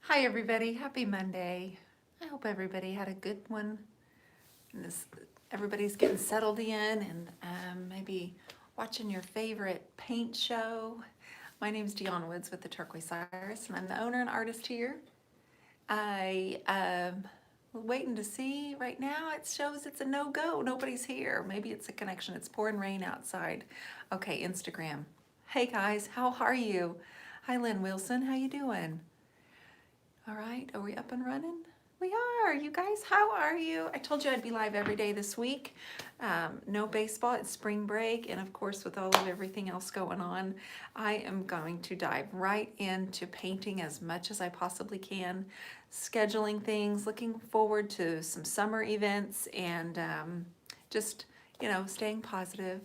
Hi everybody, happy Monday. I hope everybody had a good one. And everybody's getting settled in and maybe watching your favorite paint show. My name's Dionne Woods with the Turquoise Iris, and I'm the owner and artist here. I waiting to see right now. It shows it's a no-go. Nobody's here. Maybe it's a connection. It's pouring rain outside. Okay, Instagram. Hey guys, how are you? Hi Lynn Wilson, how you doing? All right, are we up and running? We are. You guys, how are you? I told you I'd be live every day this week. No baseball, it's spring break, and of course with all of everything else going on, I am going to dive right into painting as much as I possibly can, scheduling things, looking forward to some summer events, and just, staying positive.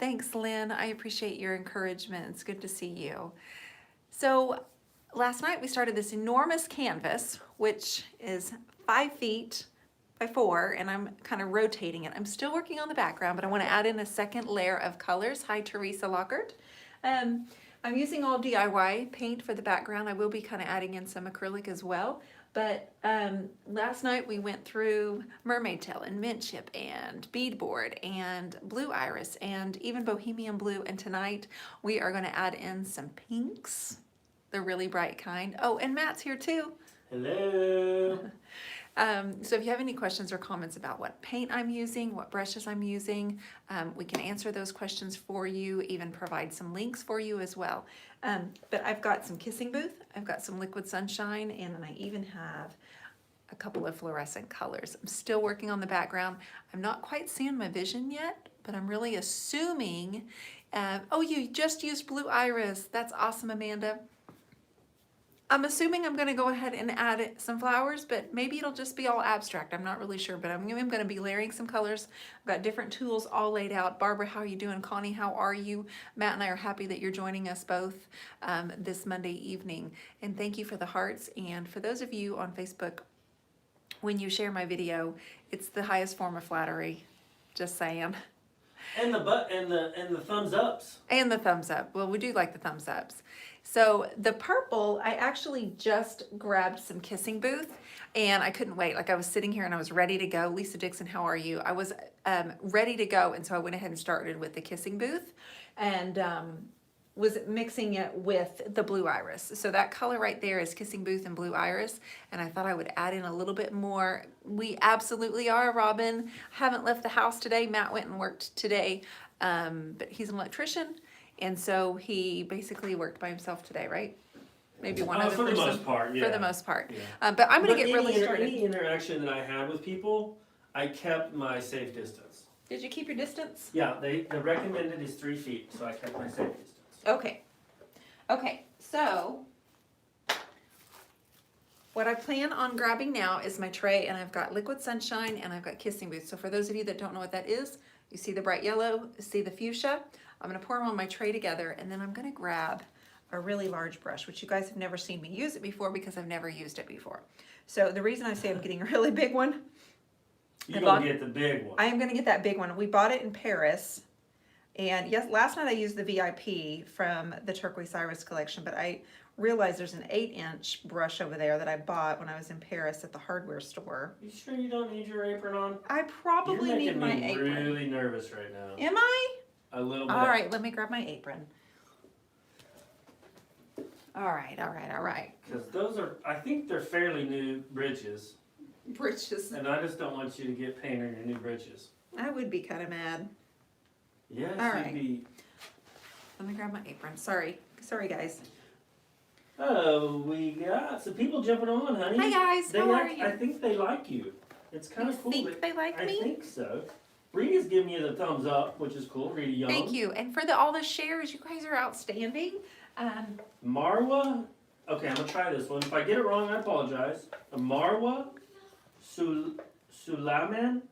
Thanks, Lynn. I appreciate your encouragement. It's good to see you. So last night we started this enormous canvas, which is 5 feet by 4, and I'm kind of rotating it. I'm still working on the background, but I want to add in a second layer of colors. Hi, Teresa Lockhart. I'm using all DIY paint for the background. I will be kind of adding in some acrylic as well. But last night we went through mermaid tail and mint chip and beadboard and blue iris and even bohemian blue. And tonight we are going to add in some pinks, the really bright kind. Oh, and Matt's here too. Hello. So if you have any questions or comments about what paint I'm using, what brushes I'm using, we can answer those questions for you, even provide some links for you as well. But I've got some Kissing Booth, I've got some Liquid Sunshine, and then I even have a couple of fluorescent colors. I'm still working on the background. I'm not quite seeing my vision yet, but I'm really assuming, oh, you just used blue iris. That's awesome, Amanda. I'm assuming I'm going to go ahead and add some flowers, but maybe it'll just be all abstract. I'm not really sure, but I'm going to be layering some colors. I've got different tools all laid out. Barbara, how are you doing? Connie, how are you? Matt and I are happy that you're joining us both this Monday evening. And thank you for the hearts. And for those of you on Facebook, when you share my video, it's the highest form of flattery. Just saying. And the thumbs ups. And the thumbs up. Well, we do like the thumbs ups. So the purple, I actually just grabbed some Kissing Booth and I couldn't wait. Like I was sitting here and I was ready to go. Lisa Dixon, how are you? I was ready to go. And so I went ahead and started with the Kissing Booth and was mixing it with the blue iris. So that color right there is Kissing Booth and blue iris. And I thought I would add in a little bit more. We absolutely are, Robin. Haven't left the house today. Matt went and worked today, but he's an electrician. And so he basically worked by himself today, right? Maybe one other person. For the most part, yeah. For the most part. Yeah. But I'm going to get really started. Any interaction that I had with people, I kept my safe distance. Did you keep your distance? Yeah, the recommended is 3 feet, so I kept my safe distance. Okay. Okay, so what I plan on grabbing now is my tray, and I've got Liquid Sunshine and I've got Kissing Booth. So for those of you that don't know what that is, you see the bright yellow, see the fuchsia. I'm going to pour them on my tray together, and then I'm going to grab a really large brush, which you guys have never seen me use it before because I've never used it before. So the reason I say I'm getting a really big one, You're going to get the big one. I am going to get that big one. We bought it in Paris, and yes, last night I used the VIP from the Turquoise Iris collection, but I realized there's an 8-inch brush over there that I bought when I was in Paris at the hardware store. You sure you don't need your apron on? I probably need my apron. You're making me really nervous right now. Am I? A little bit. All right, let me grab my apron. All right, all right, all right. Because those are, I think they're fairly new britches. Britches. And I just don't want you to get paint on your new britches. I would be kind of mad. Yes, all you'd right. be. Let me grab my apron. Sorry, guys. Oh, we got some people jumping on, honey. Hi guys, how are you? I think they like you. It's kind of cool. Think they like me? I think so. Rita's giving you the thumbs up, which is cool. Rita Young. Thank you. And for all the shares, you guys are outstanding. Marwa. Okay, I'm gonna try this one. If I get it wrong, I apologize. Marwa Sulaman.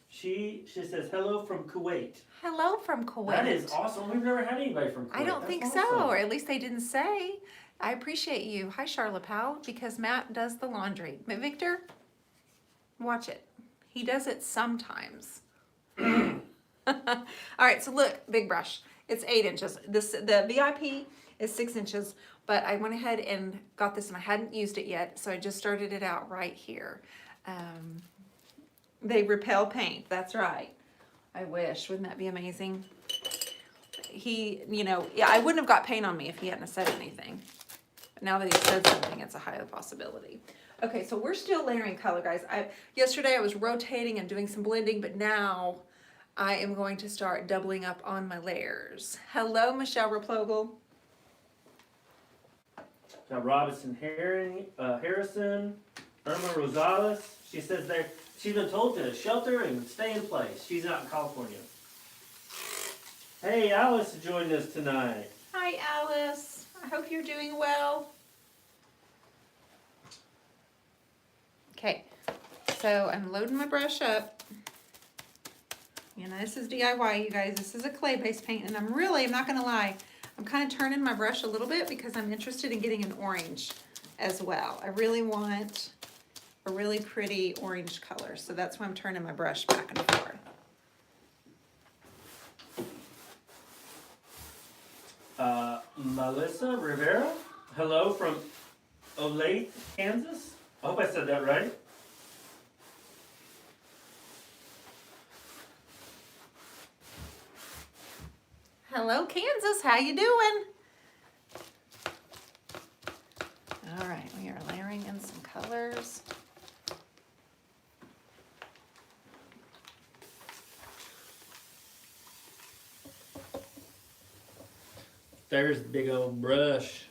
She says hello from Kuwait. Hello from Kuwait. That is awesome. We've never had anybody from Kuwait. I don't think so, or at least they didn't say. I appreciate you. Hi, Charlotte Powell, because Matt does the laundry. But Victor, watch it. He does it sometimes. All right, so look, big brush. It's 8 inches. The VIP is 6 inches. but I went ahead and got this and I hadn't used it yet, so I just started it out right here. They repel paint, that's right. I wish, wouldn't that be amazing? He, you know, yeah, I wouldn't have got paint on me if he hadn't said anything. But now that he said something, it's a high possibility. Okay, so we're still layering color, guys. Yesterday I was rotating and doing some blending, but now I am going to start doubling up on my layers. Hello, Michelle Replogle. Got Robinson Harrison, Irma Rosales. She says she's been told to shelter and stay in place. She's out in California. Hey, Alice joined us tonight. Hi, Alice. I hope you're doing well. Okay, so I'm loading my brush up. You know, this is DIY, you guys. This is a clay-based paint, and I'm not gonna lie, I'm kind of turning my brush a little bit because I'm interested in getting an orange as well. I really want a really pretty orange color, so that's why I'm turning my brush back and forth. Melissa Rivera, hello from Olathe, Kansas. I hope I said that right. Hello, Kansas. How you doing? All right, we are layering in some colors. There's the big old brush.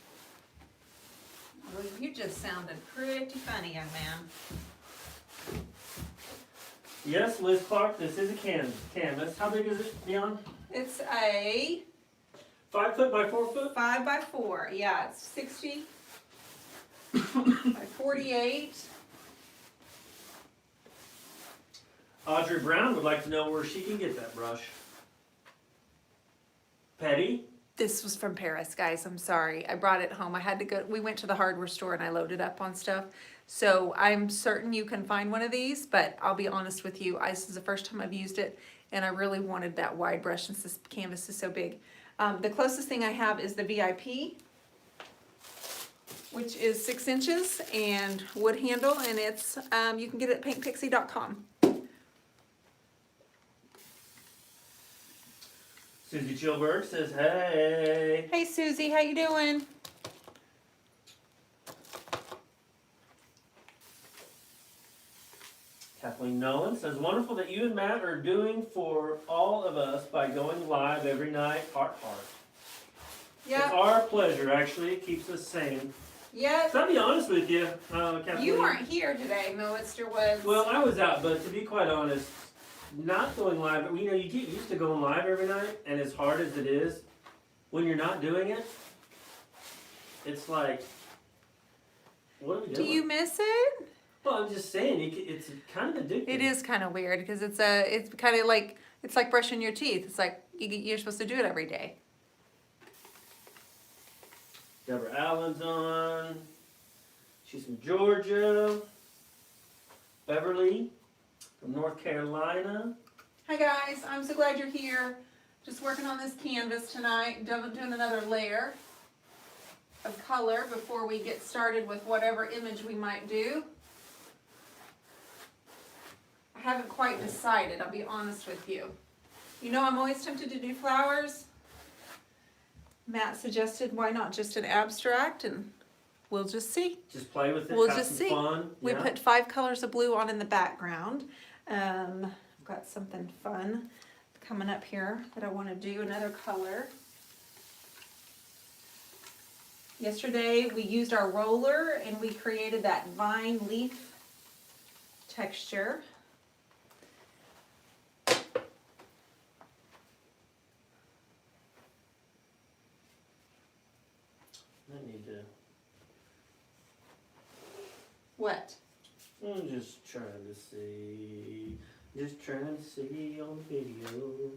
Well, you just sounded pretty funny, young man. Yes, Liz Clark, this is a canvas. How big is it, Dionne? It's a 5 foot by 4 foot? 5 by 4. Yeah, it's 60 by 48. Audrey Brown would like to know where she can get that brush. Petty? This was from Paris, guys. I'm sorry. I brought it home. I had to go. We went to the hardware store and I loaded up on stuff. So I'm certain you can find one of these, but I'll be honest with you. This is the first time I've used it, and I really wanted that wide brush since this canvas is so big. The closest thing I have is the VIP, which is 6 inches and wood handle, and it's you can get it at paintpixie.com. Susie Chilberg says, hey. Hey Susie, how you doing? Kathleen Nolan says, wonderful that you and Matt are doing for all of us by going live every night, heart. Yeah. It's our pleasure, actually. It keeps us sane. Yes. So I'll be honest with you, Kathleen. You weren't here today, Melissa was. Well, I was out, but to be quite honest, not going live, you know, you get used to going live every night, and as hard as it is, when you're not doing it, it's like, what are we doing? Do you miss it? Well, I'm just saying, it's kind of addictive. It is kind of weird because it's kind of like, it's like brushing your teeth. It's like you're supposed to do it every day. Deborah Allen's on. She's from Georgia. Beverly from North Carolina. Hi guys, I'm so glad you're here. Just working on this canvas tonight, doing another layer of color before we get started with whatever image we might do. I haven't quite decided, I'll be honest with you. You know, I'm always tempted to do flowers. Matt suggested why not just an abstract, and we'll just see. Just play with it, We'll have just some see. fun. We Yeah. put 5 colors of blue on in the background. I've got something fun coming up here that I want to do, another color. Yesterday we used our roller and we created that vine leaf texture. I need to. What? I'm just trying to see. Just trying to see on video.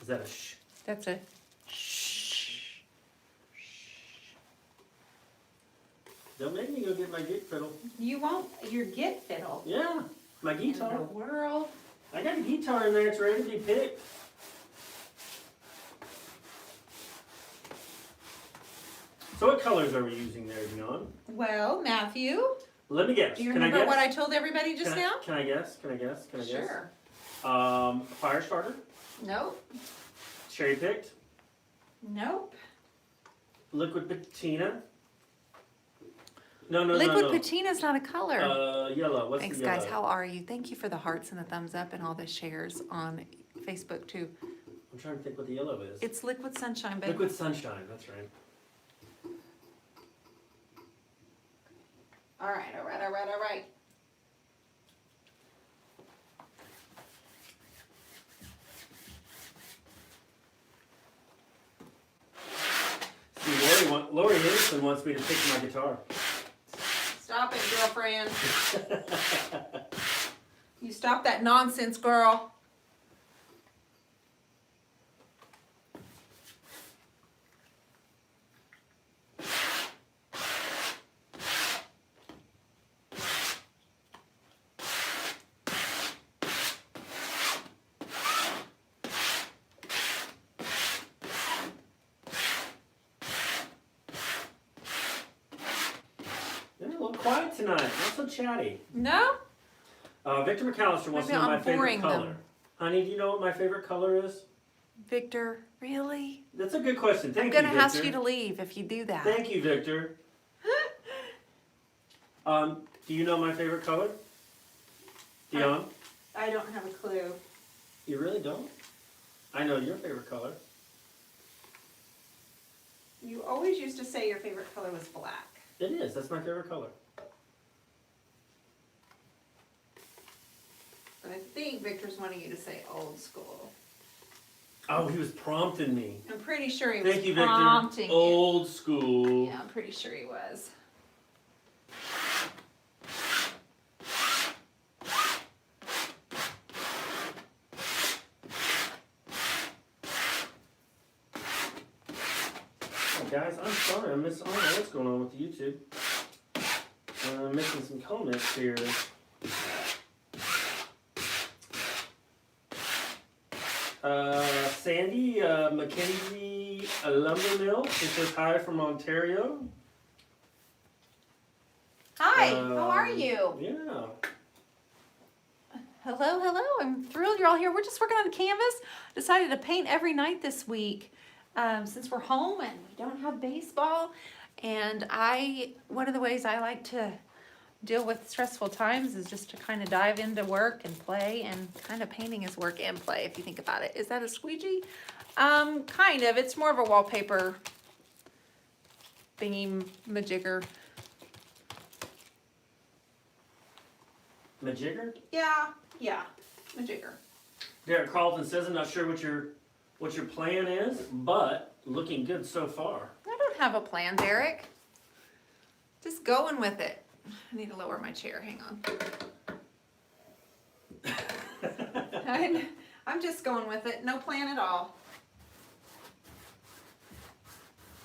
Is that a shh? That's a shh. Don't make me go get my git fiddle. You won't, your git fiddle. Yeah, my In the guitar. world. I got a guitar in there. It's ready to be picked. So what colors are we using there, Dionne? Well, Matthew, Let me guess. do you Can I remember guess? what I told everybody just Can now? Can I guess? Can I guess? Can I guess? Sure. Fire starter, Nope. cherry picked, Nope. liquid patina. No. Liquid patina's not a color. Yellow. What's Thanks, the yellow? guys. How are you? Thank you for the hearts and the thumbs up and all the shares on Facebook, too. I'm trying to think what the yellow is. It's liquid sunshine, baby. Liquid sunshine. That's right. All right. See, Lori Henderson wants me to pick my guitar. Stop it, girlfriend. You stop that nonsense, girl. You're a little quiet tonight. Not so chatty. No? Victor McAllister wants to Maybe know my I'm favorite boring color. them. Honey, do you know what my favorite color is? Victor, really? That's a good question. I'm Thank gonna you, Victor. ask you to leave if you do that. Thank you, Victor. Do you know my favorite color? Dionne? I don't have a clue. You really don't? I know your favorite color. You always used to say your favorite color was black. It is. That's my favorite color. But I think Victor's wanting you to say old school. Oh, he was prompting me. I'm pretty sure he was Thank you, prompting Victor. you. Old school. Yeah, I'm pretty sure he was. Oh, guys, I'm sorry. I don't know what's going on with the YouTube. I'm missing some comments here. Sandy Mackenzie Lumber Mill. It says hi from Ontario. Hi, how are you? Yeah. Hello. I'm thrilled you're all here. We're just working on the canvas. Decided to paint every night this week since we're home and we don't have baseball. And one of the ways I like to deal with stressful times is just to kind of dive into work and play, and kind of painting is work and play if you think about it. Is that a squeegee? Kind of. It's more of a wallpaper thingy majigger. Majigger? Yeah, majigger. Derek Carlton says, I'm not sure what your plan is, but looking good so far. I don't have a plan, Derek. Just going with it. I need to lower my chair. Hang on. I'm just going with it. No plan at all.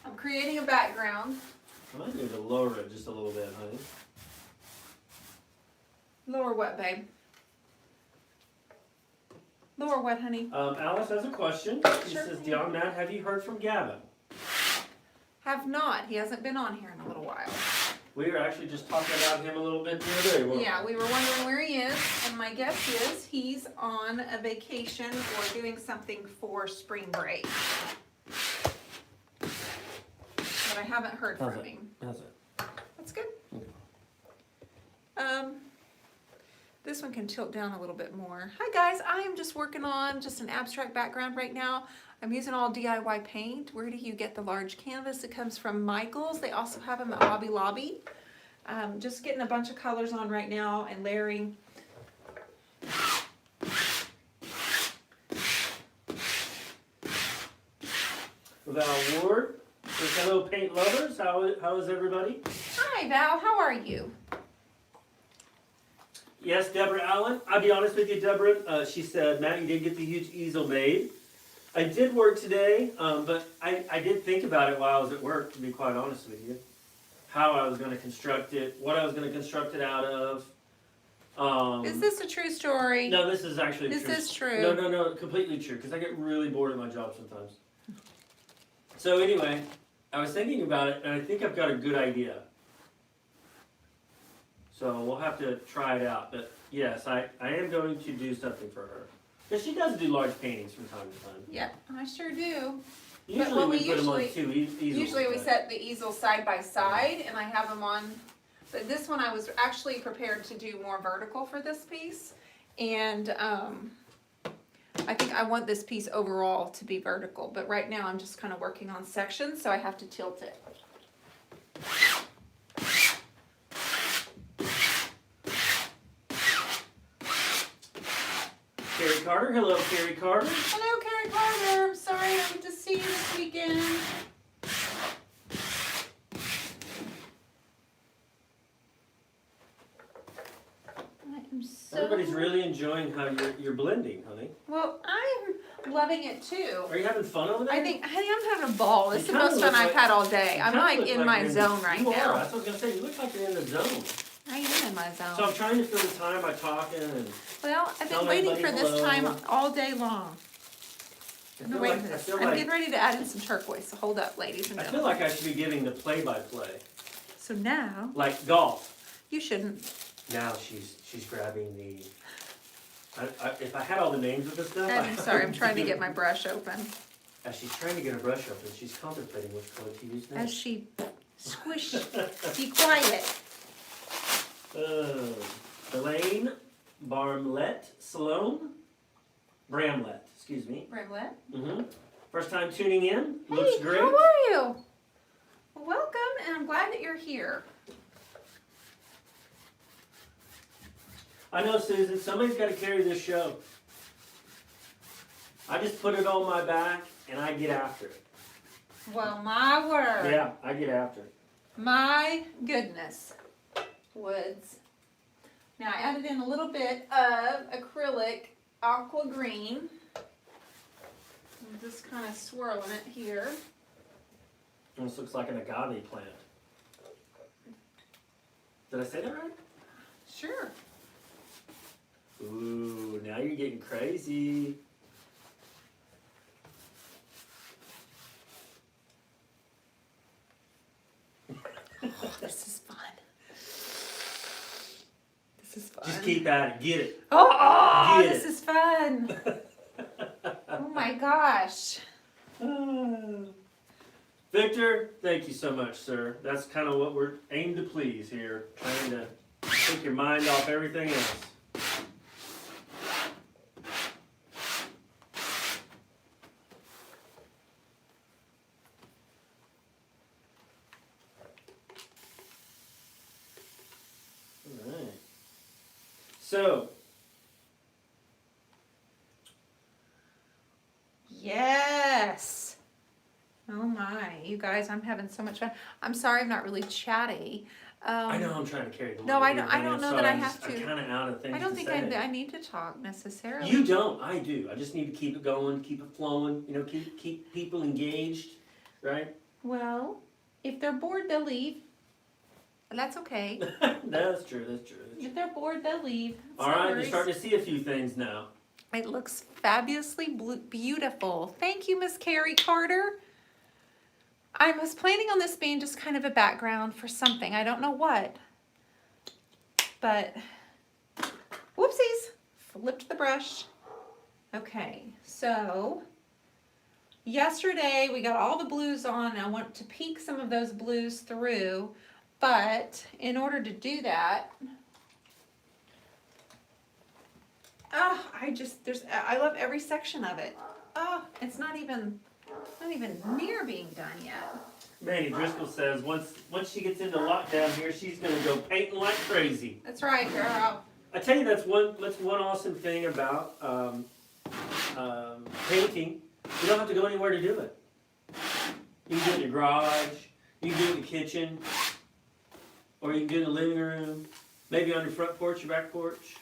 I'm creating a background. I might need to lower it just a little bit, honey. Lower what, babe? Lower what, honey? Alice has a question. She Sure says, thing. Dionne, Matt, have you heard from Gavin? Have not. He hasn't been on here in a little while. We were actually just talking about him a little bit the other day, weren't we? Yeah, we were wondering where he is, and my guess is he's on a vacation or doing something for spring break. But I haven't heard How's from it? him. How's it? That's good. Okay. This one can tilt down a little bit more. Hi guys, I am just working on just an abstract background right now. I'm using all DIY paint. Where do you get the large canvas? It comes from Michael's. They also have them at Hobby Lobby. Just getting a bunch of colors on right now and layering. Val Ward says, hello, paint lovers. How is everybody? Hi Val, how are you? Yes, Deborah Allen. I'll be honest with you, Deborah. She said, Matt, you did get the huge easel made. I did work today, but I did think about it while I was at work, to be quite honest with you. How I was going to construct it, what I was going to construct it out of. Is this a true story? No, this is actually This true. is true. No, completely true, because I get really bored at my job sometimes. So anyway, I was thinking about it, and I think I've got a good idea. So we'll have to try it out. But yes, I am going to do something for her. Because she does do large paintings from time to time. Yep, I sure do. Usually what we we put them on usually- two easels. Usually we but- set the easels side by side and I have them on, but this one I was actually prepared to do more vertical for this piece. And I think I want this piece overall to be vertical, but right now I'm just kind of working on sections, so I have to tilt it. Carrie Carter, hello Carrie Carter. Hello, Carrie Carter. I'm sorry I don't get to see you this weekend. I am so... Everybody's really enjoying how you're blending, honey. Well, I'm loving it too. Are you having fun over there? I think, honey, I'm having a ball. This is You the kinda most look fun I've like- had all day. You I'm kinda like look in like my you're zone right you now. Are. That's what I was gonna say. You look like you're in the zone. I am in my So zone. I'm trying to fill the time by talking and Well, I've tell been waiting everybody for this hello. time all day long. I I've been feel waiting like, for I this. feel I'm like getting ready to add in some turquoise, so hold up, ladies and I feel gentlemen. like I should be giving the play-by-play, So now, like golf. you shouldn't. Now she's grabbing the. If I had all the names of this stuff. I'm sorry, I'm trying to get my brush open. As she's trying to get her brush open, she's contemplating which color to use As next. she squish, be quiet. Elaine Bramlett Sloan. Bramlett, excuse me. Bramlett. Mm-hmm. First time tuning in. Hey, Looks great. how are you? Welcome, and I'm glad that you're here. I know, Susan, somebody's got to carry this show. I just put it on my back and I get after it. Well, my word. Yeah, I get after it. My goodness. Woods. Now I added in a little bit of acrylic aqua green. I'm just kind of swirling it here. Almost looks like an agave plant. Did I say that right? Sure. Ooh, now you're getting crazy. Oh, this is fun. This is fun. Just keep at it. Get it. Oh, Get this it. is fun. Oh my gosh. Victor, thank you so much, sir. That's kind of what we're aimed to please here. Trying to take your mind off everything else. All right. So, Yes. Oh my, you guys, I'm having so much fun. I'm sorry I'm not really chatty. I know I'm trying to carry the No, load I here, don't- I honey. don't I'm know sorry, that I I'm have just- I'm to. kind of out of things I don't to think say. I need to talk necessarily. You don't. I do. I just need to keep it going, keep it flowing. You know, keep people engaged, right? Well, if they're bored, they'll leave. That's okay. That's true. That's true. If they're bored, they'll leave. It's All no right, you're worries. starting to see a few things now. It looks fabulously beautiful. Thank you, Miss Carrie Carter. I was planning on this being just kind of a background for something. I don't know what. But, whoopsies, flipped the brush. Okay, so yesterday we got all the blues on. I want to peek some of those blues through, but in order to do that, I love every section of it. Oh, it's not even near being done yet. Manny Driscoll says once she gets into lockdown here, she's gonna go painting like crazy. That's right, girl. I tell you, that's one awesome thing about painting. You don't have to go anywhere to do it. You can do it in your garage. You can do it in the kitchen, or you can do it in the living room. Maybe on your front porch, your back porch.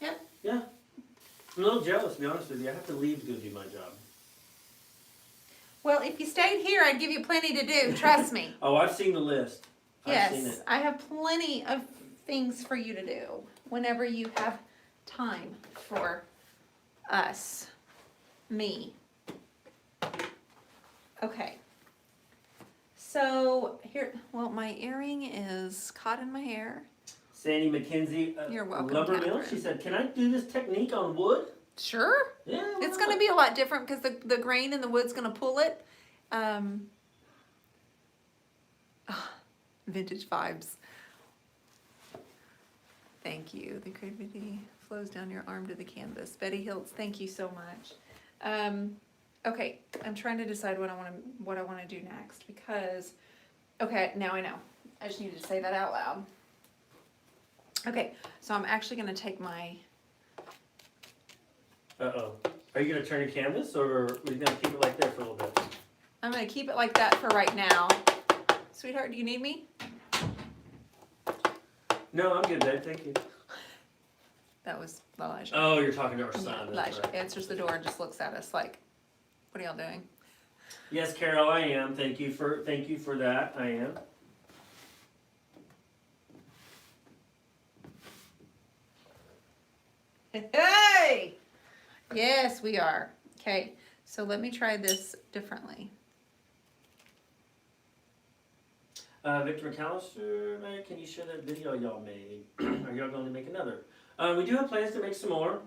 Yep. Yeah. I'm a little jealous, to be honest with you. I have to leave to go do my job. Well, if you stayed here, I'd give you plenty to do. Trust me. Oh, I've seen the list. I've seen Yes, it. I have plenty of things for you to do whenever you have time for us, me. Okay. So here, well, my earring is caught in my hair. Sandy McKenzie, You're welcome, Lumber Mill. Catherine. She said, "Can I do this technique on wood?" Sure. Yeah. why It's not? gonna be a lot different because the grain in the wood's gonna pull it. Vintage vibes. Thank you. The creativity flows down your arm to the canvas. Betty Hiltz, thank you so much. Okay, I'm trying to decide what I want to do next because, okay, now I know. I just needed to say that out loud. Okay, so I'm actually going to take my. Uh-oh. Are you gonna turn your canvas, or are we gonna keep it like that for a little bit? I'm going to keep it like that for right now. Sweetheart, do you need me? No, I'm good, babe. Thank you. That was Elijah. Oh, you're talking to our Yeah, son. That's Elijah right. answers the door and just looks at us like, what are y'all doing? Yes, Carol, I am. Thank you for that. I am. Hey! Yes, we are. Okay, so let me try this differently. Victor McAllister, man, can you share that video y'all made? Are y'all going to make another? We do have plans to make some more.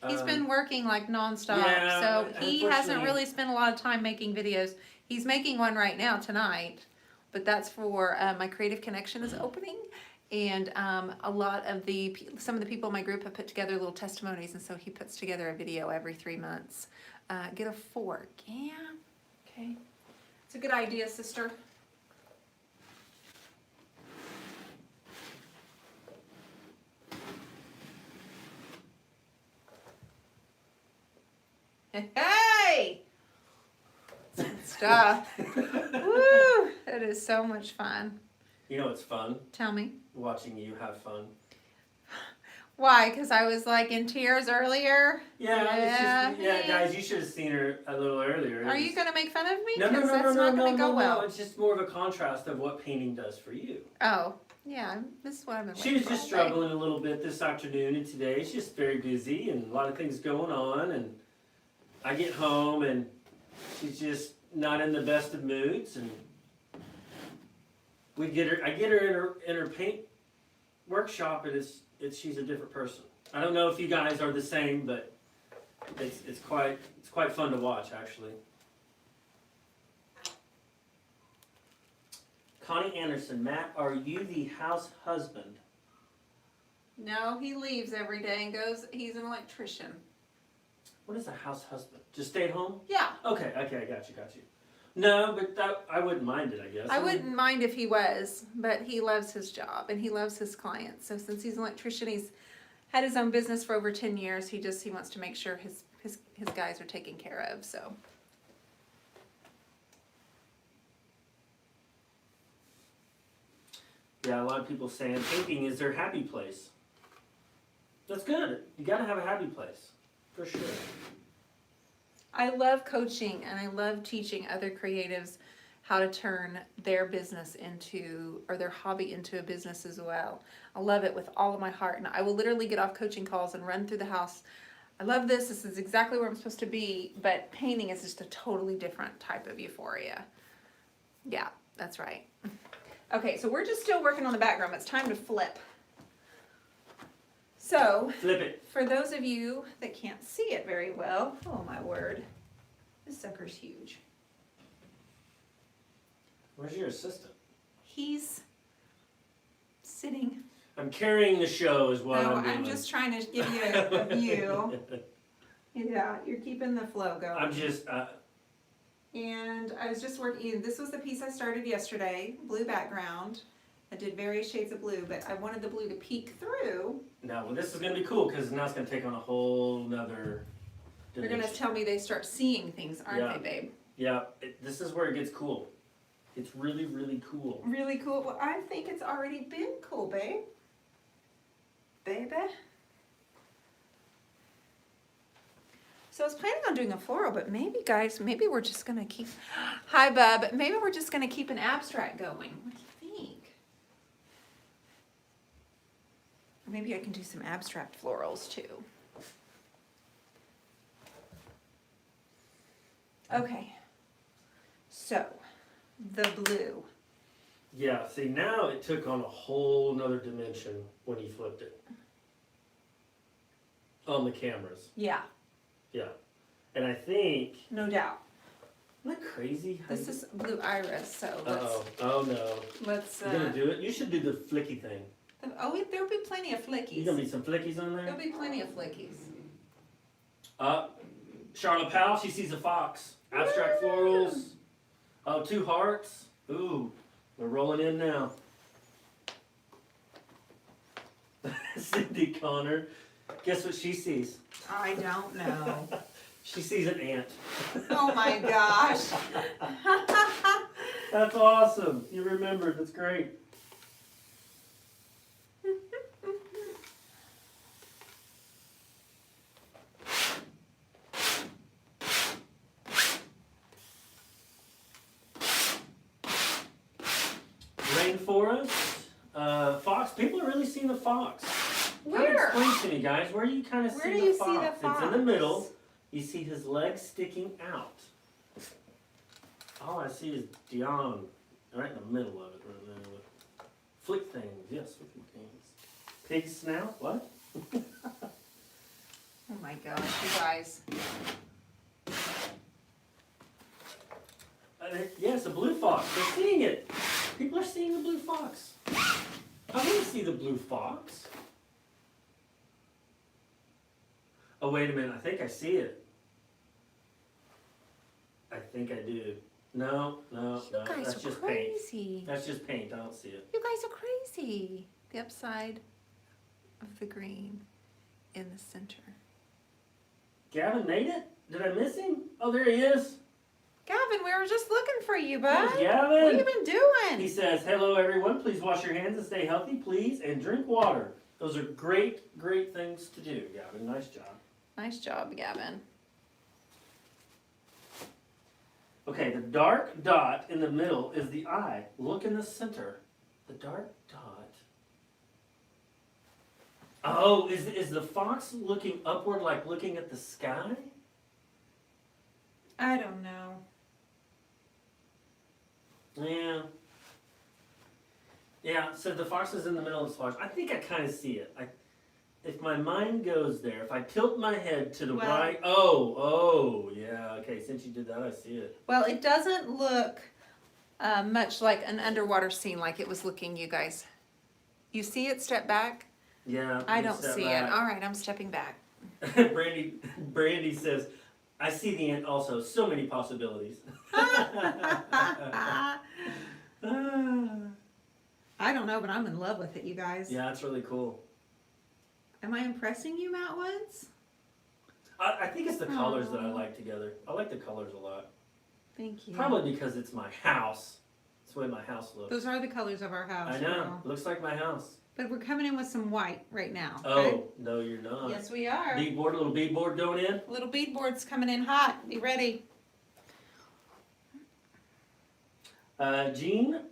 He's been working like nonstop, yeah, so he hasn't unfortunately- really spent a lot of time making videos. He's making one right now tonight, but that's for my Creative Connection is opening, and a lot of some of the people in my group have put together little testimonies, and so he puts together a video every 3 months. Get a fork, yeah, okay. It's a good idea, sister. Hey! Good stuff. Woo! That is so much fun. You know it's fun Tell me. watching you have fun. Why? Because I was like in tears earlier? Yeah, Yeah, it's just, man. guys, you should have seen her a little earlier. Are you going to make fun of me? No, no, 'Cause no, no, that's no, not no, going to no, go well. no. It's just more of a contrast of what painting does for you. Oh, yeah. This is what I've been She waiting was for just all day. struggling a little bit this afternoon and today. She's just very busy and a lot of things going on. And I get home and she's just not in the best of moods. And I get her in her paint workshop, and she's a different person. I don't know if you guys are the same, but it's quite fun to watch actually. Connie Anderson, Matt, are you the house husband? No, he leaves every day and goes, he's an electrician. What is a house husband? Just stay at home? Yeah. Okay, I got you. No, but I wouldn't mind it, I guess. I wouldn't mind if he was, but he loves his job and he loves his clients. So since he's an electrician, he's had his own business for over 10 years. He wants to make sure his guys are taken care of, so. Yeah, a lot of people saying painting is their happy place. That's good. You gotta have a happy place, for sure. I love coaching and I love teaching other creatives how to turn their business into, or their hobby into a business as well. I love it with all of my heart, and I will literally get off coaching calls and run through the house. I love this is exactly where I'm supposed to be, but painting is just a totally different type of euphoria. Yeah, that's right. Okay, so we're just still working on the background. It's time to flip. So, Flip it. for those of you that can't see it very well, oh my word, this sucker's huge. Where's your assistant? He's sitting. I'm carrying the show is what No, I'm doing. I'm just trying to give you a view. Yeah, you're keeping the flow going. I'm just, And I was just working, this was the piece I started yesterday, blue background. I did various shades of blue, but I wanted the blue to peek through. no, well, this is gonna be cool because now it's gonna take on a whole nother They're dimension. gonna tell me they start seeing things, aren't Yeah. they, babe? Yeah, this is where it gets cool. It's really, really cool. Really cool. Well, I think it's already been cool, babe. Baby. So I was planning on doing a floral, but maybe, guys, maybe we're just gonna keep, hi, bub, maybe we're just gonna keep an abstract going. What do you think? Or maybe I can do some abstract florals too. Okay. So, the blue. Yeah, see, now it took on a whole nother dimension when he flipped it. On the cameras. Yeah, Yeah. And I think, no doubt. isn't that crazy? How This is blue iris, so Uh-oh. Oh, no. let's, You gonna do it? You should do the flicky thing. there'll be plenty of flickies. You gonna be some flickies on there? There'll be plenty of flickies. Charlotte Powell, she sees a fox. Abstract florals. Oh, 2 hearts. Ooh, we're rolling in now. Cindy Connor, guess what she sees? I don't know. She sees an ant. Oh my gosh. That's awesome. You remembered. That's great. Rainforest, fox. People are really seeing the fox. Where? Explain to me, guys. Where do you kind of Where see do the you see fox? the It's in the fox? middle. You see his legs sticking out. All I see is Dionne right in the middle of it right there with flick things. Yes, flick things. Pig snout. What? Oh my gosh, you guys. Yes, a blue fox. They're seeing it. People are seeing the blue fox. I want to see the blue fox. Oh, wait a minute. I think I see it. I think I do. No. You guys That's are just paint. crazy. That's just paint. I don't see it. You guys are crazy. The upside of the green in the center. Gavin made it? Did I miss him? Oh, there he is. Gavin, we were just looking for you, bud. There's Gavin. What have you been doing? He says, hello everyone, please wash your hands and stay healthy, please, and drink water. Those are great things to do, Gavin. Nice job. Nice job, Gavin. Okay, the dark dot in the middle is the eye. Look in the center. The dark dot. Oh, is the fox looking upward like looking at the sky? I don't know. Yeah, so the fox is in the middle of the splash. I think I kind of see it. If my mind goes there, if I tilt my head to the Well- right, yeah, okay, since you did that, I see it. Well, it doesn't look much like an underwater scene like it was looking, you guys. You see it step back? Yeah. I you don't step see back. it. All right, I'm stepping back. Brandy says, I see the ant also. So many possibilities. I don't know, but I'm in love with it, you guys. Yeah, it's really cool. Am I impressing you, Matt Woods? I think it's the colors that I like together. I like the colors a lot. Thank you. Probably because it's my house. It's the way my house looks. Those are the colors of our house. I know. girl. Looks like my house. But we're coming in with some white right now. Okay? Oh, no, you're not. Yes, we are. Beadboard, little beadboard going in. Little beadboard's coming in hot. Be ready. Jean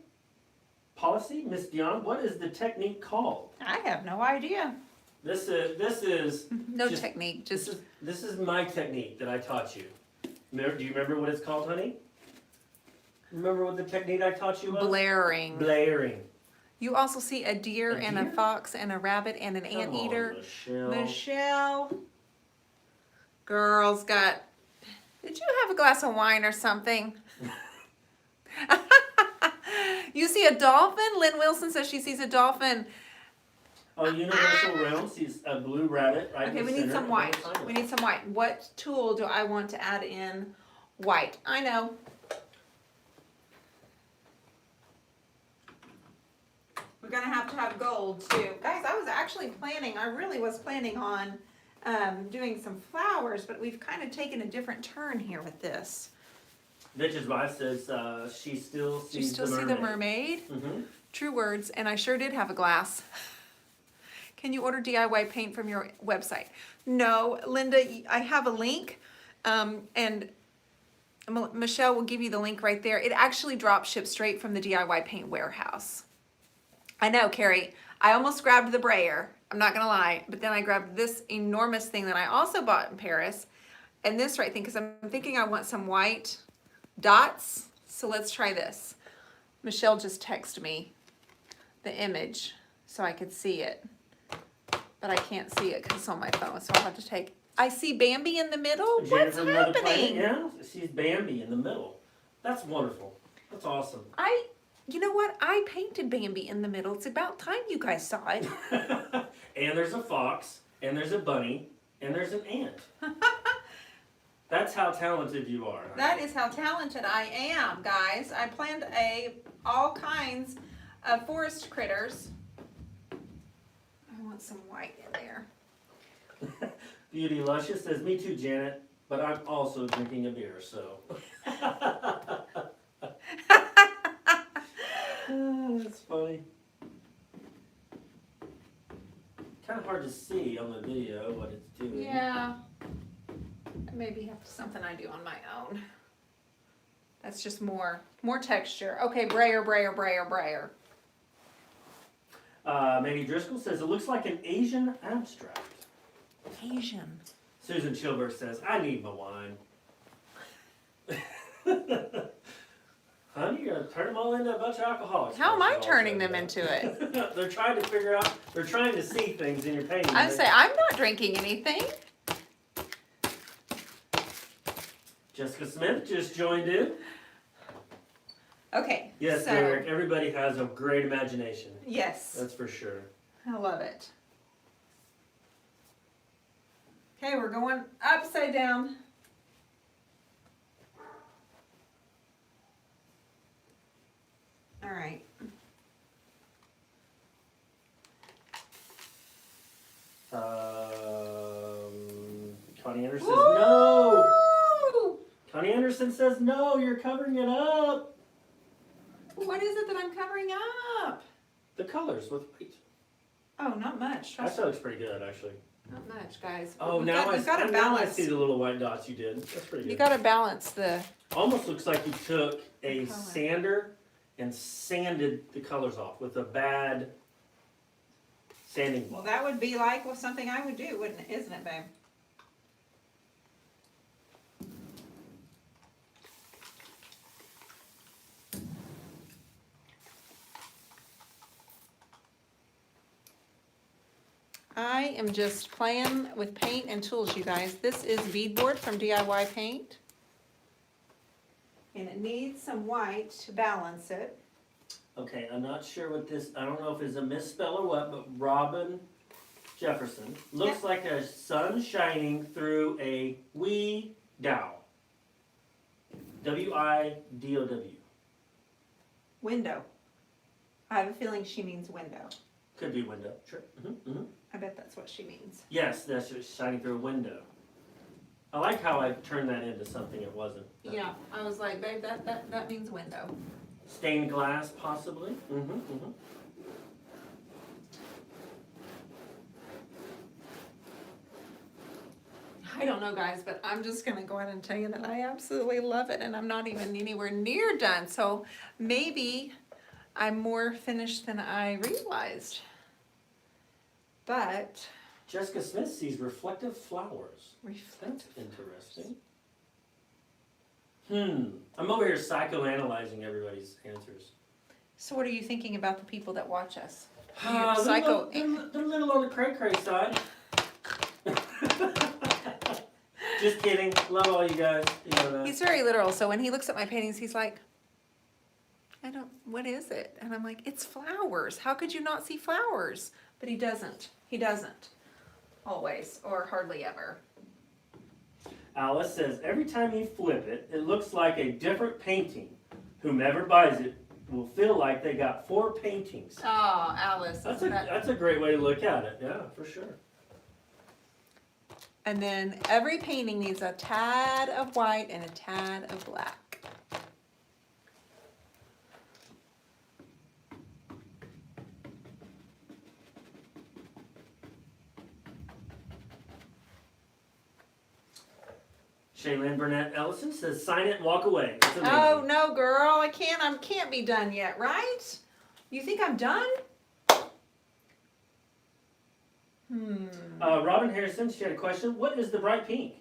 Policy, Miss Dionne, what is the technique called? I have no idea. This is No Just- technique, this just is my technique that I taught you. Do you remember what it's called, honey? Remember what the technique I taught you was? blaring. Blaring. You also see a deer A and a deer? fox and a rabbit and an Come on, anteater. Michelle. Michelle. Girls got. Did you have a glass of wine or something? You see a dolphin? Lynn Wilson says she sees a dolphin. Oh, Universal Realm sees a blue rabbit right Okay, in the we need center. some I'm white. gonna find it. We need some white. What tool do I want to add in white? I know. We're gonna have to have gold too. Guys, I was actually planning, I really was planning on doing some flowers, but we've kind of taken a different turn here with this. Mitch's wife says she still sees Do you still the see mermaid. the mermaid? Mm-hmm. True words, and I sure did have a glass. Can you order DIY paint from your website? No, Linda, I have a link, and Michelle will give you the link right there. It actually drop ships straight from the DIY paint warehouse. I know, Carrie, I almost grabbed the brayer, I'm not gonna lie, but then I grabbed this enormous thing that I also bought in Paris, and this right thing, because I'm thinking I want some white dots So let's try this. Michelle just texted me the image so I could see it. But I can't see it because it's on my phone, so I'll have to take... I see Bambi in the middle? What's Jennifer from Another Planet, happening? yeah, she's Bambi in the middle. That's wonderful. That's awesome. You know what? I painted Bambi in the middle. It's about time you guys saw it. And there's a fox, and there's a bunny, and there's an ant. That's how talented you are. That is how talented I am, guys. I planned all kinds of forest critters. I want some white in there. Beauty Luscious says, me too, Janet, but I'm also drinking a beer, so. That's funny. Kind of hard to see on the video what it's doing. Yeah. Maybe something I do on my own. That's just more texture. Okay, brayer. Maybe Driscoll says, it looks like an Asian abstract. Asian. Susan Chilberg says, I need my wine. Honey, you're gonna turn them all into a bunch of alcoholics. How am I turning them into it? They're trying to figure out, they're trying to see things in your painting. I say, I'm not drinking anything. Jessica Smith just joined in. Okay. Yes, so, Derek, everybody has a great imagination. Yes. That's for sure. I love it. Okay, we're going upside down. All right. Connie Anderson says no. Connie Anderson says no. You're covering it up. What is it that I'm covering up? The colors with white. Oh, not much. That looks pretty good, actually. Not much, guys. Oh, You've now got I see the little white dots you did. That's pretty good. You got to balance the. Almost looks like you took a color. sander and sanded the colors off with a bad sanding Well, block. that would be like something I would do, wouldn't it? Isn't it, babe? I am just playing with paint and tools, you guys. This is beadboard from DIY Paint. And it needs some white to balance it. Okay, I'm not sure what this, I don't know if it's a misspell or what, but Robin Jefferson looks like a sun shining through a wee dow. W-I-D-O-W. Window. I have a feeling she means window. Could be window, sure. I bet that's what she means. Yes, that's just shining through a window. I like how I turned that into something it wasn't. Yeah, I was like, babe, that means window. Stained glass, possibly. I don't know, guys, but I'm just going to go ahead and tell you that I absolutely love it, and I'm not even anywhere near done. So maybe I'm more finished than I realized. But Jessica Smith sees reflective flowers. That's reflective. interesting. I'm over here psychoanalyzing everybody's answers. So what are you thinking about the people that watch us? They're a little on the cray-cray side. Just kidding. Love all you guys. You know that. He's very literal, so when he looks at my paintings, he's like, what is it? And I'm like, it's flowers. How could you not see flowers? But he doesn't. He doesn't. Always, or hardly ever. Alice says, every time you flip it, it looks like a different painting. Whomever buys it will feel like they got 4 paintings. Oh, Alice. That's a great way to look at it. Yeah, for sure. And then every painting needs a tad of white and a tad of black. Shaylin Burnett Ellison says, sign it and walk away. It's amazing. Oh, no, girl. I can't be done yet, right? You think I'm done? Robin Harrison, she had a question. What is the bright pink?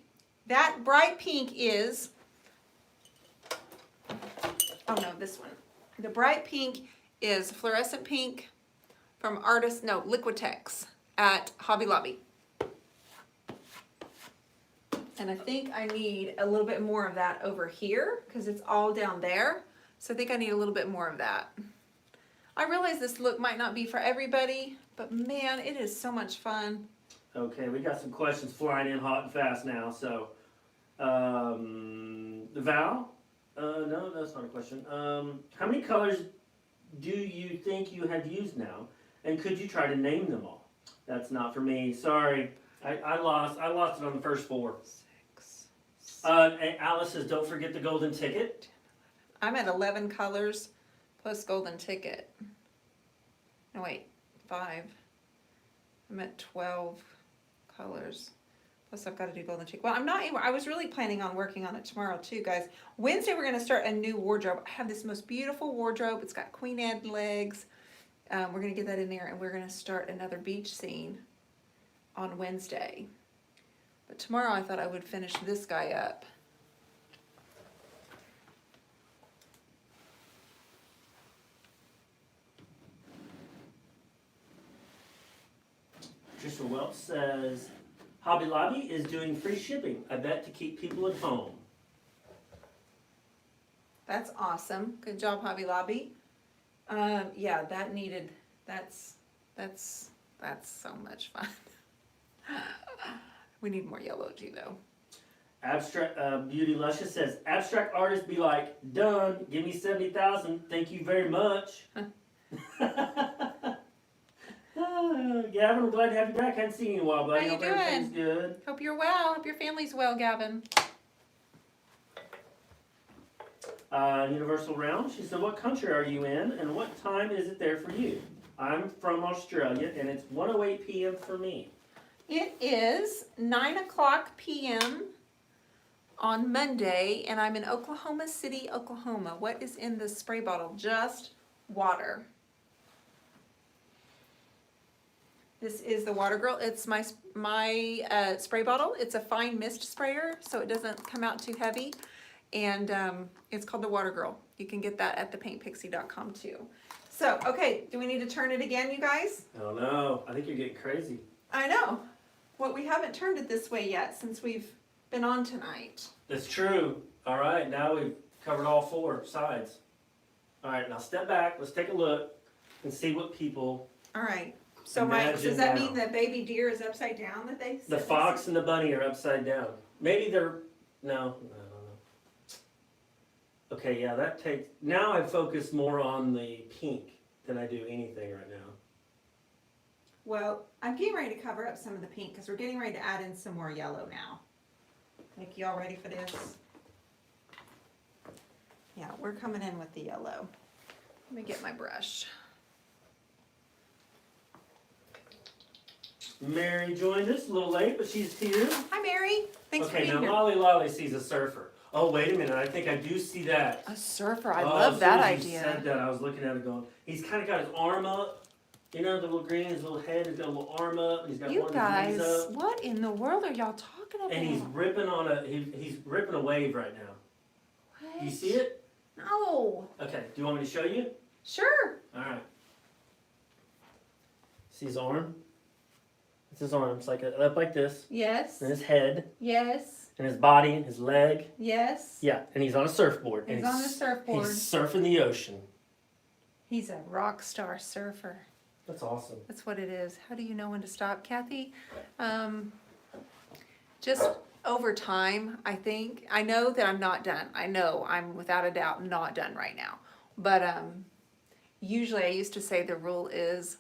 That bright pink is oh no, this one. The bright pink is fluorescent pink from Liquitex at Hobby Lobby. And I think I need a little bit more of that over here because it's all down there. So I think I need a little bit more of that. I realize this look might not be for everybody, but man, it is so much fun. Okay, we got some questions flying in hot and fast now. So, Val? No, that's not a question. How many colors do you think you have used now? And could you try to name them all? That's not for me. Sorry. I lost it on the first 4. 6. And Alice says, don't forget the golden ticket. I'm at 11 colors plus golden ticket. No, wait, 5. I'm at 12 colors. Plus I've got to do golden ticket. Well, I was really planning on working on it tomorrow too, guys. Wednesday we're going to start a new wardrobe. I have this most beautiful wardrobe. It's got queen Anne legs. We're going to get that in there, and we're going to start another beach scene on Wednesday. But tomorrow I thought I would finish this guy up. Trisha Welch says, Hobby Lobby is doing free shipping. I bet to keep people at home. That's awesome. Good job, Hobby Lobby. Yeah, that's so much fun. We need more yellow too, though. Abstract Beauty Luscious says, abstract artists be like, done, give me 70,000, thank you very much. Gavin, I'm glad to have you back. I hadn't seen you in a while, buddy. How you Hope everything's doing? good. Hope you're well. Hope your family's well, Gavin. Universal Round, she said, what country are you in and what time is it there for you? I'm from Australia and it's 1:08 p.m. for me. It is 9:00 p.m. on Monday, and I'm in Oklahoma City, Oklahoma. What is in the spray bottle? Just water. This is the Water Girl. It's my spray bottle. It's a fine mist sprayer, so it doesn't come out too heavy. And it's called the Water Girl. You can get that at thepaintpixie.com too. So, okay, do we need to turn it again, you guys? Oh no, I think you're getting crazy. I know. Well, we haven't turned it this way yet since we've been on tonight. That's true. All right, now we've covered all 4 sides. All right, now step back. Let's take a look and see what people. All right. So does that mean the baby deer is upside down that they? The fox and the bunny are upside down. Maybe they're no. I don't know. Okay, yeah, that takes. Now I focus more on the pink than I do anything right now. Well, I'm getting ready to cover up some of the pink because we're getting ready to add in some more yellow now. Like, y'all ready for this? Yeah, we're coming in with the yellow. Let me get my brush. Mary joined us a little late, but she's here. Hi, Mary. Thanks for being Okay, here. now Lolly sees a surfer. Oh, wait a minute. I think I do see that. A surfer. I Oh, love as that soon as idea. you said that, I was looking at it going, he's kind of got his arm up. You know, the little green, his little head, he's got a little arm up, and he's got You one guys, of his knees up. what in the world are y'all talking about? And he's ripping on he's ripping a wave right now. What? Do you see it? No. Okay, do you want me to show you? Sure. Alright. See his arm? It's his arm. It's like up like this. Yes. And his head. Yes. And his body and his leg. Yes. Yeah, and he's on a surfboard. He's and on a surfboard. He's surfing the ocean. He's a rock star surfer. That's awesome. That's what it is. How do you know when to stop, Kathy? Just over time, I think. I know that I'm not done. I know I'm without a doubt not done right now. But usually I used to say the rule is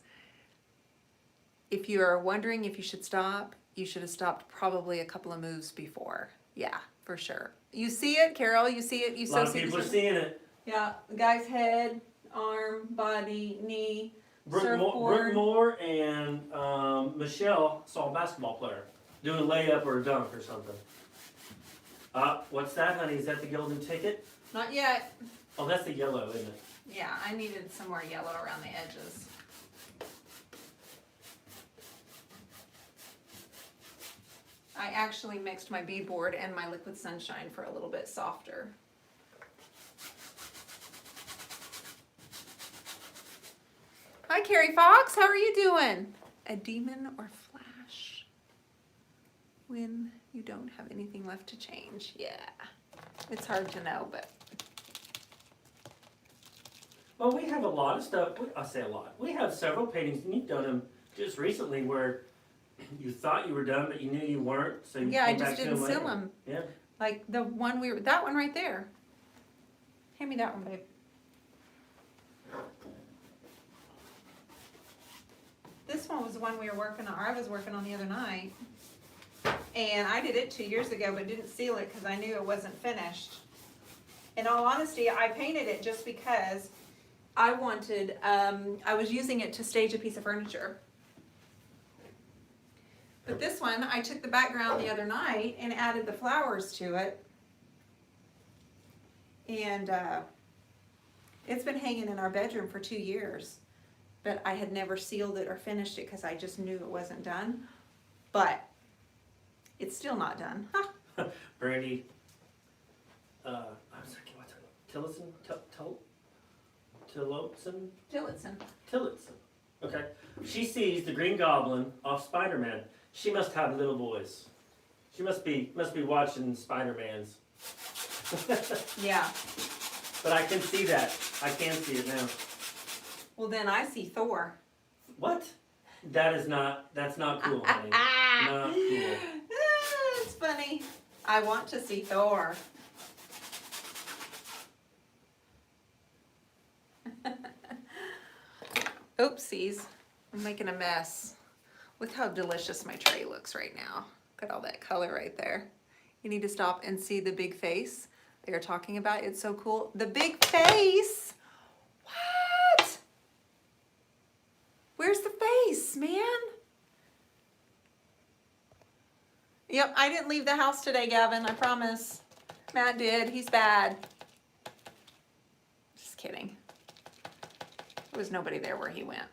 if you are wondering if you should stop, you should have stopped probably a couple of moves before. Yeah, for sure. You see it, Carol? You see it? You A lot of people are seeing it. Yeah, the guy's head, arm, body, knee, Brooke Moore and Michelle saw a basketball player doing a layup or a dunk or something. What's that, honey? Is that the golden ticket? Not yet. Oh, that's the yellow, isn't it? Yeah, I needed some more yellow around the edges. I actually mixed my beadboard and my liquid sunshine for a little bit softer. Carrie Fox. How are you doing? A demon or flash? When you don't have anything left to change. Yeah. It's hard to know, but. Well, we have a lot of stuff. I say a lot. We have several paintings, and you've done them just recently where you thought you were done, but you knew you weren't. So you Yeah, I came just back to didn't them seal later. them. Yeah. Like the one that one right there. Hand me that one, babe. This one was the one we were working on, or I was working on the other night. And I did it 2 years ago, but didn't seal it because I knew it wasn't finished. In all honesty, I painted it just because I wanted, I was using it to stage a piece of furniture. But this one, I took the background the other night and added the flowers to it. And it's been hanging in our bedroom for 2 years. But I had never sealed it or finished it because I just knew it wasn't done. But it's still not done. Brandy, I'm sorry, what's her name? Tillotson? Tillotson. Okay. She sees the Green Goblin off Spider-Man. She must have little boys. She must be watching Spider-Man's. Yeah. But I can see that. I can see it now. Well, then I see Thor. What? That's not cool, honey. Not cool. It's funny. I want to see Thor. Oopsies. I'm making a mess. Look how delicious my tray looks right now. Look at all that color right there. You need to stop and see the big face they are talking about. It's so cool. The big face! What? Where's the face, man? Yep, I didn't leave the house today, Gavin. I promise. Matt did. He's bad. Just kidding. There was nobody there where he went.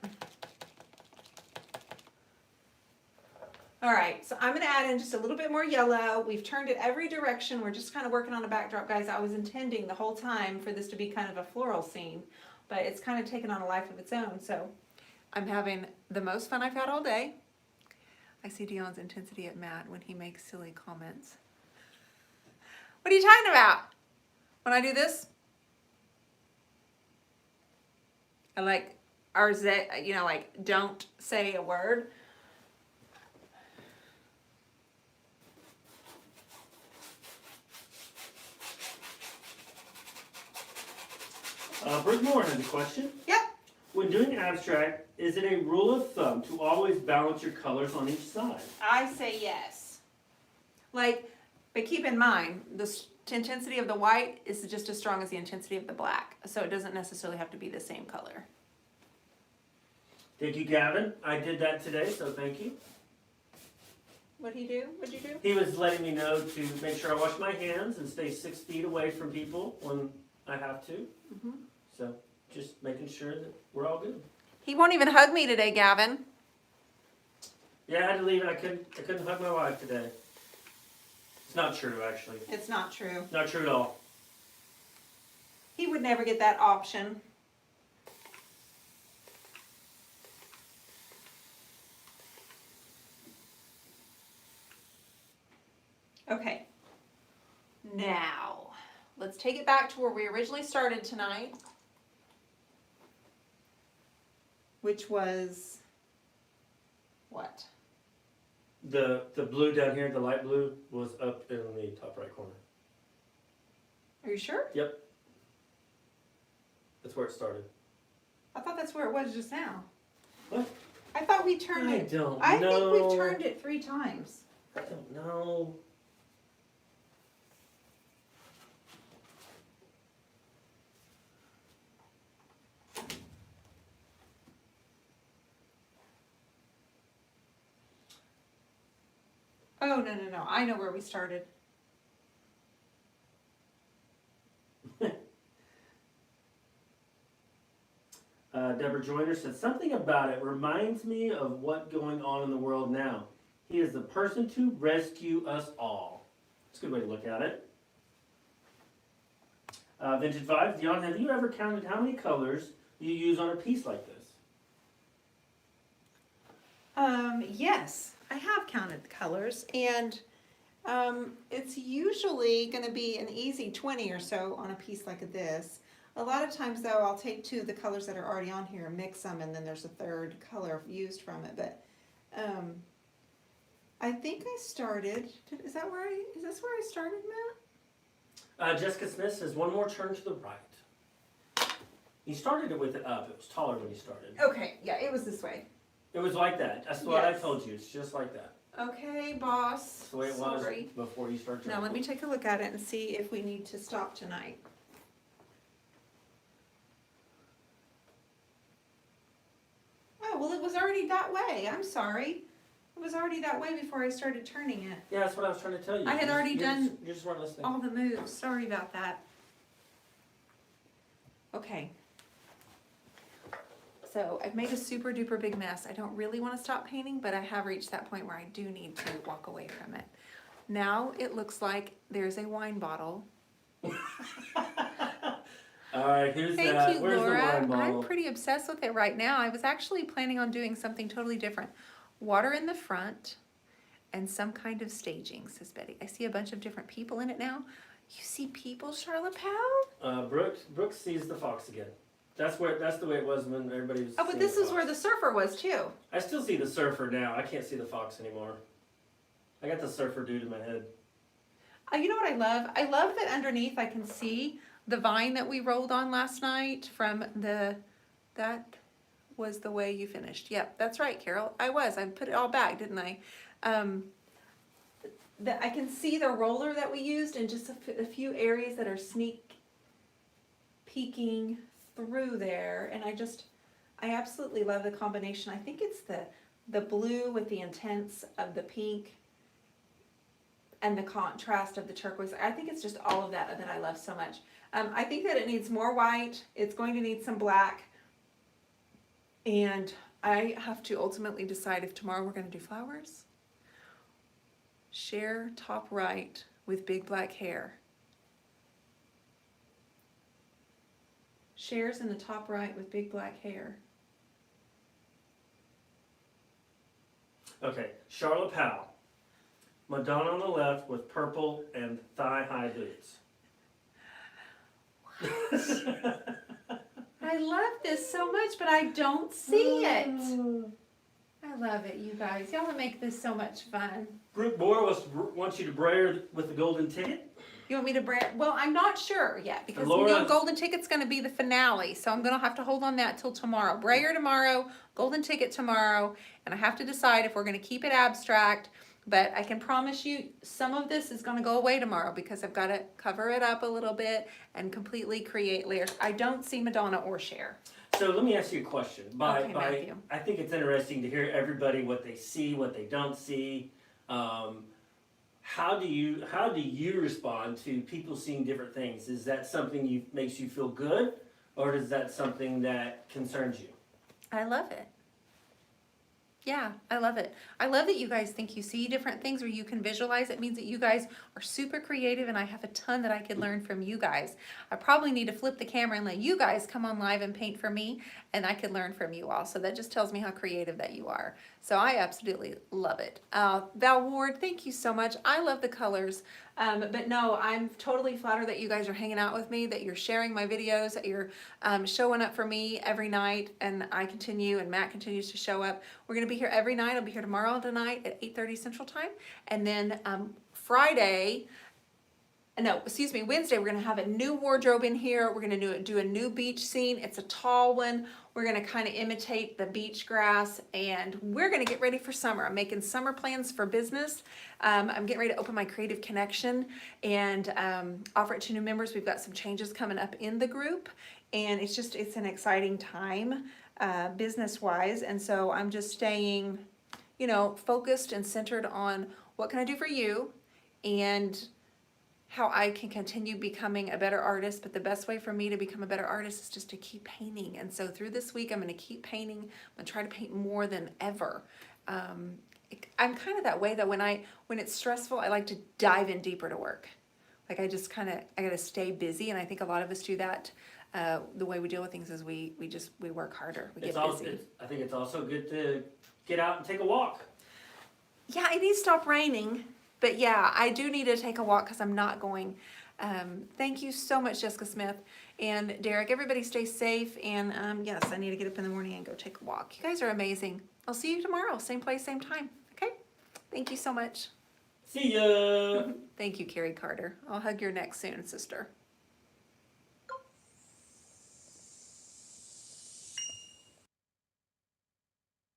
All right, so I'm going to add in just a little bit more yellow. We've turned it every direction. We're just kind of working on a backdrop, guys. I was intending the whole time for this to be kind of a floral scene, but it's kind of taken on a life of its own. So I'm having the most fun I've had all day. I see Dionne's intensity at Matt when he makes silly comments. What are you talking about? When I do this? I like, like don't say a word. Britt Moore has a question. Yep. When doing abstract, is it a rule of thumb to always balance your colors on each side? I say yes. But keep in mind, the intensity of the white is just as strong as the intensity of the black. So it doesn't necessarily have to be the same color. Thank you, Gavin. I did that today, so thank you. What'd he do? What'd you do? He was letting me know to make sure I wash my hands and stay 6 feet away from people when I have to. Mm-hmm. So just making sure that we're all good. He won't even hug me today, Gavin. Yeah, I had to leave. I couldn't hug my wife today. It's not true, actually. It's not true. Not true at all. He would never get that option. Okay. Now, let's take it back to where we originally started tonight, which was what? The blue down here, the light blue, was up in the top right corner. Are you sure? Yep. That's where it started. I thought that's where it was just now. What? I thought we turned I it. don't I know. think we've turned it 3 times. I don't know. Oh, no. I know where we started. Deborah Joyner said, something about it reminds me of what's going on in the world now. He is the person to rescue us all. That's a good way to look at it. Vintage Vibes, Dionne, have you ever counted how many colors you use on a piece like this? Yes, I have counted the colors, and it's usually going to be an easy 20 or so on a piece like this. A lot of times, though, I'll take two of the colors that are already on here and mix them, and then there's a third color used from it. But I think I started. Is this where I started, Matt? Jessica Smith says one more turn to the right. You started it with it up. It was taller when you started. Okay, yeah, it was this way. It was like that. That's what I Yes. told you. It's just like that. Okay, boss. That's the way it Sorry. was before you started. Now let me take a look at it and see if we need to stop tonight. Oh, well, it was already that way. I'm sorry. It was already that way before I started turning it. Yeah, that's what I was trying to tell you. I had already done You just weren't listening. all the moves. Sorry about that. Okay. So I've made a super duper big mess. I don't really want to stop painting, but I have reached that point where I do need to walk away from it. Now it looks like there's a wine bottle. All right, who's Thank that? you, Where's Laura. the wine bottle? I'm pretty obsessed with it right now. I was actually planning on doing something totally different. Water in the front and some kind of staging, says Betty. I see a bunch of different people in it now. You see people, Charlotte Powell? Brooks sees the fox again. That's the way it was when everybody was. Oh, but seeing this the is where fox. the surfer was too. I still see the surfer now. I can't see the fox anymore. I got the surfer dude in my head. You know what I love? I love that underneath I can see the vine that we rolled on last night from that was the way you finished. Yep, that's right, Carol. I put it all back, didn't I? I can see the roller that we used in just a few areas that are sneak peeking through there. And I absolutely love the combination. I think it's the blue with the intense of the pink and the contrast of the turquoise. I think it's just all of that I love so much. I think that it needs more white. It's going to need some black. And I have to ultimately decide if tomorrow we're going to do flowers. Share top right with big black hair. Shares in the top right with big black hair. Okay, Charlotte Powell. Madonna on the left with purple and thigh-high boots. I love this so much, but I don't see it. I love it, you guys. Y'all make this so much fun. Brooke Bohr wants you to brayer with the golden ticket. You want me to brand? Well, I'm not sure yet because Laura, Golden Ticket's going to be the finale, so I'm going to have to hold on that till tomorrow. Brayer tomorrow, Golden Ticket tomorrow, and I have to decide if we're going to keep it abstract. But I can promise you some of this is going to go away tomorrow because I've got to cover it up a little bit and completely create layers. I don't see Madonna or Cher. So let me ask you a question. Matthew. I think it's interesting to hear everybody what they see, what they don't see. How do you respond to people seeing different things? Is that something makes you feel good, or is that something that concerns you? I love it. Yeah, I love it. I love that you guys think you see different things or you can visualize. It means that you guys are super creative and I have a ton that I could learn from you guys. I probably need to flip the camera and let you guys come on live and paint for me and I could learn from you all. So that just tells me how creative that you are. So I absolutely love it. Val Ward, thank you so much. I love the colors. But no, I'm totally flattered that you guys are hanging out with me, that you're sharing my videos, that you're showing up for me every night, and I continue, and Matt continues to show up. We're going to be here every night. I'll be here tomorrow tonight at 8:30 Central Time, and then Wednesday, we're going to have a new wardrobe in here. We're going to do a new beach scene. It's a tall one. We're going to kind of imitate the beach grass, and we're going to get ready for summer. I'm making summer plans for business. I'm getting ready to open my Creative Connection and offer it to new members. We've got some changes coming up in the group, and it's an exciting time business-wise, and so I'm just staying, focused and centered on what can I do for you, and how I can continue becoming a better artist. But the best way for me to become a better artist is just to keep painting. And so through this week, I'm going to keep painting. I'm going to try to paint more than ever. I'm kind of that way that when it's stressful, I like to dive in deeper to work. Like I got to stay busy. And I think a lot of us do that. The way we deal with things is we work harder. We get busy. I think it's also good to get out and take a walk. Yeah, it needs to stop raining. But yeah, I do need to take a walk because I'm not going. Thank you so much, Jessica Smith and Derek. Everybody stay safe. And yes, I need to get up in the morning and go take a walk. You guys are amazing. I'll see you tomorrow. Same place, same time. Okay? Thank you so much. See ya. Thank you, Carrie Carter. I'll hug your neck soon, sister.